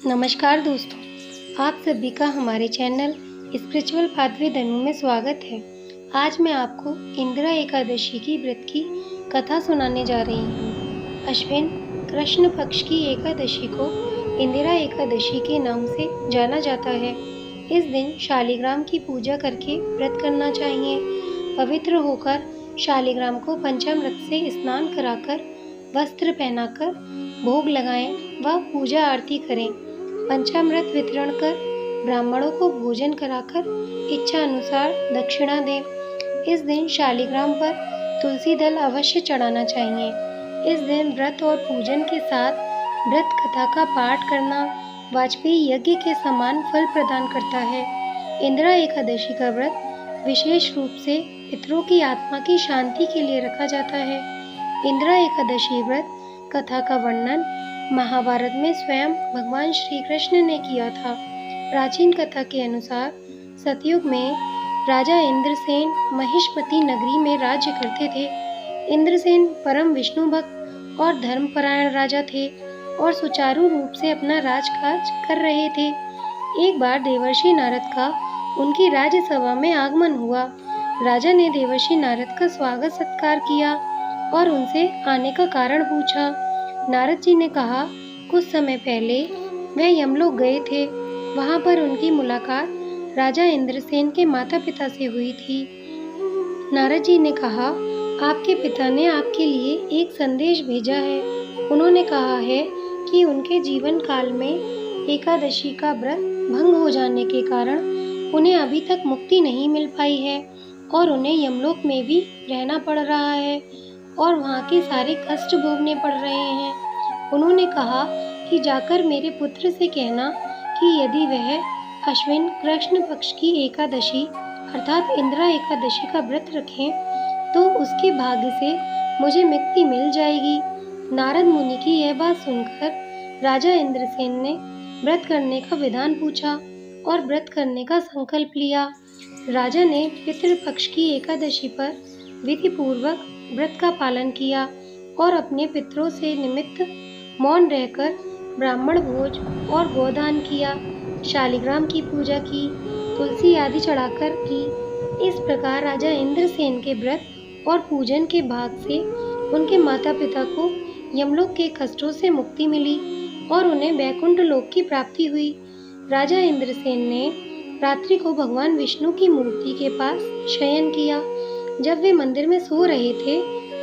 नमस्कार दोस्तों, आप सभी का हमारे चैनल स्पिरिचुअल पाथवे धनु में स्वागत है। आज मैं आपको इंदिरा एकादशी की व्रत की कथा सुनाने जा रही हूँ। अश्विन कृष्ण पक्ष की एकादशी को इंदिरा एकादशी के नाम से जाना जाता है। इस दिन शालिग्राम की पूजा करके व्रत करना चाहिए। पवित्र होकर शालिग्राम को पंचामृत से स्नान कराकर वस्त्र पहनाकर भोग लगाएं व पूजा आरती करें। पंचामृत वितरण कर ब्राह्मणों को भोजन कराकर इच्छा अनुसार दक्षिणा दें। इस दिन शालिग्राम पर तुलसी दल अवश्य चढ़ाना चाहिए। इस दिन व्रत और पूजन के साथ व्रत कथा का पाठ करना वाजपेयी यज्ञ के समान फल प्रदान करता है। इंदिरा एकादशी का व्रत विशेष रूप से पितरों की आत्मा की शांति के लिए रखा जाता है। इंदिरा एकादशी व्रत कथा का वर्णन महाभारत में स्वयं भगवान श्री कृष्ण ने किया था। प्राचीन कथा के अनुसार सतयुग में राजा इंद्रसेन महिष्मती नगरी में राज्य करते थे। इंद्रसेन परम विष्णु भक्त और धर्मपरायण राजा थे और सुचारू रूप से अपना राजकाज कर रहे थे। एक बार देवर्षि नारद का उनकी राज्यसभा में आगमन हुआ। राजा ने देवर्षि नारद का स्वागत सत्कार किया और उनसे आने का कारण पूछा। नारद जी ने कहा, कुछ समय पहले वे यमलोक गए थे। वहां पर उनकी मुलाकात राजा इंद्रसेन के माता पिता से हुई थी। नारद जी ने कहा, आपके पिता ने आपके लिए एक संदेश भेजा है। उन्होंने कहा है कि उनके जीवन काल में एकादशी का व्रत भंग हो जाने के कारण उन्हें अभी तक मुक्ति नहीं मिल पाई है और उन्हें यमलोक में भी रहना पड़ रहा है और वहाँ के सारे कष्ट भोगने पड़ रहे हैं। उन्होंने कहा कि जाकर मेरे पुत्र से कहना कि यदि वह अश्विन कृष्ण पक्ष की एकादशी अर्थात इंदिरा एकादशी का व्रत रखें तो उसके भाग्य से मुझे मुक्ति मिल जाएगी। नारद मुनि की यह बात सुनकर राजा इंद्रसेन ने व्रत करने का विधान पूछा और व्रत करने का संकल्प लिया। राजा ने पितृपक्ष की एकादशी पर विधि पूर्वक व्रत का पालन किया और अपने पितरों से निमित्त मौन रहकर ब्राह्मण भोज और गोदान किया, शालिग्राम की पूजा की, तुलसी आदि चढ़ाकर की। इस प्रकार राजा इंद्रसेन के व्रत और पूजन के भाग से उनके माता पिता को यमलोक के कष्टों से मुक्ति मिली और उन्हें वैकुंठ लोक की प्राप्ति हुई। राजा इंद्रसेन ने रात्रि को भगवान विष्णु की मूर्ति के पास शयन किया। जब वे मंदिर में सो रहे थे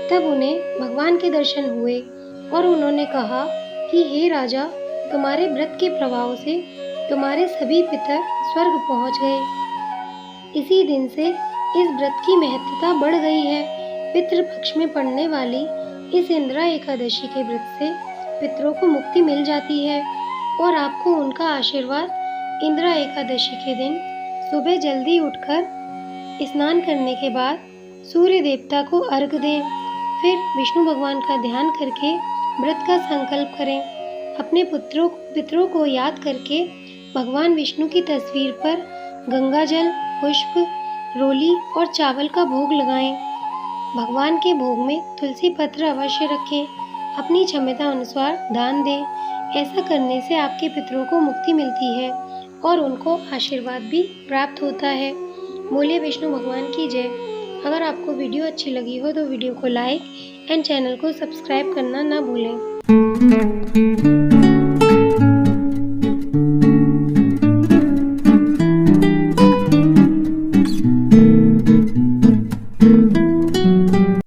तब उन्हें भगवान के दर्शन हुए और उन्होंने कहा कि हे राजा, तुम्हारे व्रत के प्रभाव से तुम्हारे सभी पितर स्वर्ग पहुंच गए। इसी दिन से इस व्रत की महत्ता बढ़ गई है। पितृपक्ष में पड़ने वाली इस इंदिरा एकादशी के व्रत से पितरों को मुक्ति मिल जाती है और आपको उनका आशीर्वाद इंदिरा एकादशी के दिन सुबह जल्दी उठकर स्नान करने के बाद सूर्य देवता को अर्घ दें। फिर विष्णु भगवान का ध्यान करके व्रत का संकल्प करें। अपने पितरों को याद करके भगवान विष्णु की तस्वीर पर गंगा जल, पुष्प, रोली और चावल का भोग लगाएं। भगवान के भोग में तुलसी पत्र अवश्य रखें। अपनी क्षमता अनुसार दान दें। ऐसा करने से आपके पितरों को मुक्ति मिलती है और उनको आशीर्वाद भी प्राप्त होता है। बोलिए विष्णु भगवान की जय। अगर आपको वीडियो अच्छी लगी हो तो वीडियो को लाइक एंड चैनल को सब्सक्राइब करना ना भूलें।